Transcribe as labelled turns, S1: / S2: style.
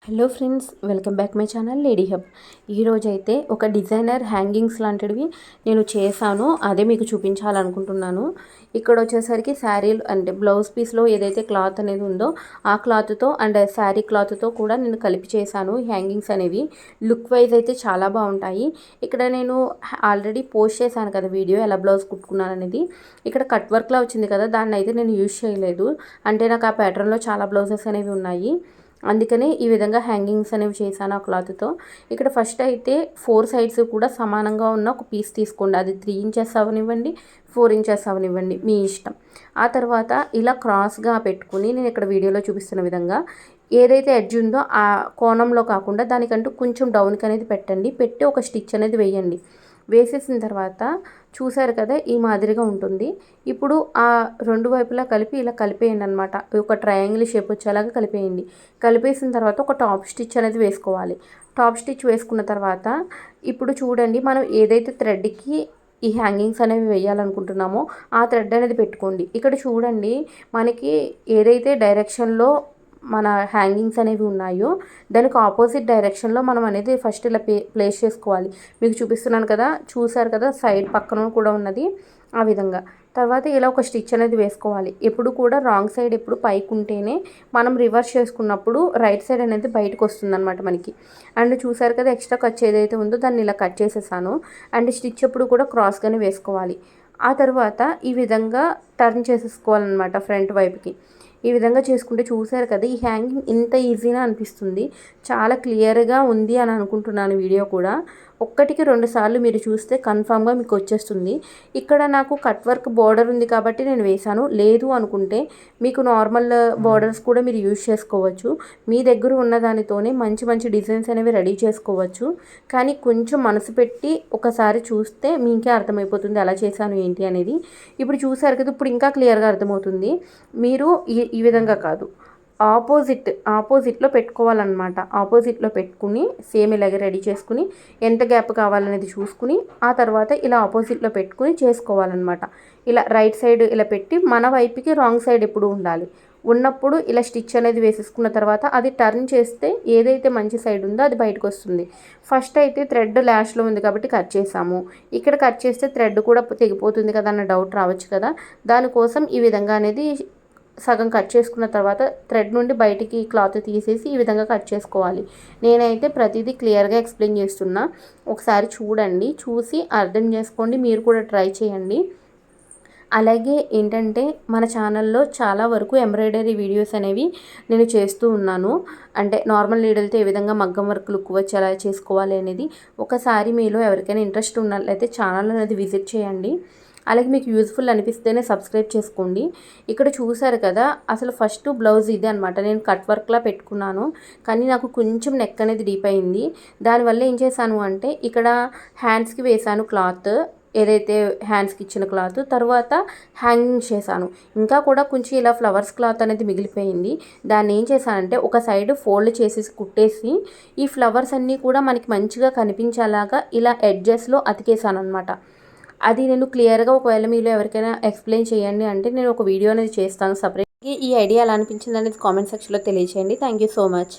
S1: Hello friends, welcome back my channel lady hub. ఈరోజైతే ఒక designer hangings లాంటివి నేను చేశాను, అదే మీకు చూపించాలనుకుంటున్నాను. ఇక్కడ వచ్చేసరికి శారీ అంటే బ్లౌజ్ పీస్లో ఏదైతే క్లాత్ అనేది ఉందో ఆ క్లాత్తో అండ్ శారీ క్లాత్తో కూడా నేను కలిపి చేశాను. హ్యాంగింగ్స్ అనేవి లుక్ వైజ్ అయితే చాలా బాగుంటాయి. ఇక్కడ నేను ఆల్రెడీ పోస్ట్ చేశాను కదా వీడియో ఎలా బ్లౌజ్ కుట్టుకున్నాను అనేది. ఇక్కడ కట్ వర్క్లా వచ్చింది కదా, దాన్ని అయితే నేను యూజ్ చేయలేదు. అంటే నాకు ఆ ప్యాటర్న్లో చాలా బ్లౌజెస్ అనేవి ఉన్నాయి, అందుకనే ఈ విధంగా హ్యాంగింగ్స్ అనేవి చేశాను ఆ క్లాత్తో. ఇక్కడ ఫస్ట్ అయితే 4 సైడ్స్ కూడా సమానంగా ఉన్న ఒక పీస్ తీసుకోండి. అది 3 ఇంచెస్ అవనివ్వండి, 4 ఇంచెస్ అవనివ్వండి, మీ ఇష్టం. ఆ తర్వాత ఇలా క్రాస్గా పెట్టుకుని నేను ఇక్కడ వీడియోలో చూపిస్తున్న విధంగా ఏదైతే ఎడ్జ్ ఉందో ఆ కోణంలో కాకుండా దానికంటూ కొంచెం డౌన్కి అనేది పెట్టండి. పెట్టి ఒక స్టిచ్ అనేది వేయండి. వేసేసిన తర్వాత చూసారు కదా, ఈ మాదిరిగా ఉంటుంది. ఇప్పుడు ఆ రెండు వైపులా కలిపి ఇలా కలిపేయండి అనమాట. ఒక ట్రయాంగిల్ షేప్ వచ్చేలాగా కలిపేయండి. కలిపేసిన తర్వాత ఒక టాప్ స్టిచ్ అనేది వేసుకోవాలి. టాప్ స్టిచ్ వేసుకున్న తర్వాత ఇప్పుడు చూడండి, మనం ఏదైతే థ్రెడ్కి ఈ హ్యాంగింగ్స్ అనేవి వేయాలనుకుంటున్నామో ఆ థ్రెడ్ అనేది పెట్టుకోండి. ఇక్కడ చూడండి, మనకి ఏదైతే డైరెక్షన్లో మన హ్యాంగింగ్స్ అనేవి ఉన్నాయో దానికి ఆపోజిట్ డైరెక్షన్లో మనం అనేది ఫస్ట్ ఇలా ప్లేస్ చేసుకోవాలి. మీకు చూపిస్తున్నాను కదా, చూసారు కదా, సైడ్ పక్కన కూడా ఉన్నది ఆ విధంగా. తర్వాత ఇలా ఒక స్టిచ్ అనేది వేసుకోవాలి. ఎప్పుడు కూడా రాంగ్ సైడ్ ఎప్పుడు పైకి ఉంటేనే మనం రివర్స్ చేసుకున్నప్పుడు రైట్ సైడ్ అనేది బయటకు వస్తుందన్నమాట మనకి. అండ్ చూసారు కదా, ఎక్స్ట్రా ఖర్చు ఏదైతే ఉందో దాన్ని ఇలా కట్ చేసేసాను. అండ్ స్టిచ్ ఎప్పుడు కూడా క్రాస్గానే వేసుకోవాలి. ఆ తర్వాత ఈ విధంగా టర్న్ చేసేసుకోవాలన్నమాట ఫ్రంట్ వైపుకి. ఈ విధంగా చేసుకుంటే చూసారు కదా, ఈ హ్యాంగింగ్ ఇంత ఈజీగా అనిపిస్తుంది. చాలా క్లియర్గా ఉంది అని అనుకుంటున్నాను. వీడియో కూడా 1కి 2 సార్లు మీరు చూస్తే కన్ఫామ్గా మీకు వచ్చేస్తుంది. ఇక్కడ నాకు కట్ వర్క్ బోర్డర్ ఉంది కాబట్టి నేను వేశాను. లేదు అనుకుంటే మీకు నార్మల్ బోర్డర్స్ కూడా మీరు యూజ్ చేసుకోవచ్చు. మీ దగ్గర ఉన్న దానితోనే మంచి మంచి డిజైన్స్ అనేవి రెడీ చేసుకోవచ్చు. కానీ కొంచెం మనసు పెట్టి ఒకసారి చూస్తే మీకే అర్థమైపోతుంది ఎలా చేశాను ఏంటి అనేది. ఇప్పుడు చూసారు కదా, ఇప్పుడు ఇంకా క్లియర్గా అర్థమవుతుంది. మీరు ఈ విధంగా కాదు, ఆపోజిట్లో పెట్టుకోవాలన్నమాట. ఆపోజిట్లో పెట్టుకుని సేమ్ ఇలాగే రెడీ చేసుకుని ఎంత గ్యాప్ కావాలనేది చూసుకుని ఆ తర్వాత ఇలా ఆపోజిట్లో పెట్టుకుని చేసుకోవాలన్నమాట. ఇలా రైట్ సైడ్ ఇలా పెట్టి మన వైపుకి రాంగ్ సైడ్ ఎప్పుడు ఉండాలి. ఉన్నప్పుడు ఇలా స్టిచ్ అనేది వేసేసుకున్న తర్వాత అది టర్న్ చేస్తే ఏదైతే మంచి సైడ్ ఉందో అది బయటకు వస్తుంది. ఫస్ట్ అయితే థ్రెడ్ ల్యాష్లో ఉంది కాబట్టి కట్ చేసాము. ఇక్కడ కట్ చేస్తే థ్రెడ్ కూడా తెగిపోతుంది కదా అన్న డౌట్ రావచ్చు కదా, దానికోసం ఈ విధంగా అనేది సగం కట్ చేసుకున్న తర్వాత థ్రెడ్ నుండి బయటికి క్లాత్ తీసేసి ఈ విధంగా కట్ చేసుకోవాలి. నేనైతే ప్రతిదీ క్లియర్గా ఎక్స్ప్లెయిన్ చేస్తున్నా, ఒకసారి చూడండి, చూసి అర్థం చేసుకోండి, మీరు కూడా ట్రై చేయండి. అలాగే ఏంటంటే మన ఛానల్లో చాలా వరకు ఎంబ్రాయిడరీ వీడియోస్ అనేవి నేను చేస్తూ ఉన్నాను. అంటే నార్మల్ నీడిల్తో ఏ విధంగా మగ్గం వర్క్ లుక్ వచ్చి ఎలా చేసుకోవాలి అనేది. ఒకసారి మీలో ఎవరికైనా ఇంట్రెస్ట్ ఉన్నట్లయితే ఛానల్ అనేది విజిట్ చేయండి. అలాగే మీకు యూజ్ఫుల్ అనిపిస్తేనే సబ్స్క్రైబ్ చేసుకోండి. ఇక్కడ చూసారు కదా, అసలు ఫస్ట్ బ్లౌజ్ ఇదే అనమాట. నేను కట్ వర్క్లా పెట్టుకున్నాను, కానీ నాకు కొంచెం నెక్ అనేది డీప్ అయింది. దానివల్ల ఏం చేశాను అంటే ఇక్కడ హ్యాండ్స్కి వేసాను క్లాత్, ఏదైతే హ్యాండ్స్కి ఇచ్చిన క్లాత్. తర్వాత హ్యాంగింగ్ చేశాను. ఇంకా కూడా కొంచెం ఇలా ఫ్లవర్స్ క్లాత్ అనేది మిగిలిపోయింది. దాన్ని ఏం చేశానంటే ఒక సైడ్ ఫోల్డ్ చేసేసి కుట్టేసి ఈ ఫ్లవర్స్ అన్నీ కూడా మనకి మంచిగా కనిపించేలాగా ఇలా ఎడ్జెస్లో అతికేసాను అనమాట. అది నేను క్లియర్గా ఒకవేళ మీరు ఎవరికైనా ఎక్స్ప్లెయిన్ చేయండి అంటే నేను ఒక వీడియో అనేది చేస్తాను సపరేట్. ఈ ఐడియా ఎలా అనిపించింది అనేది కామెంట్ సెక్షన్లో తెలియచేయండి. Thank you so much.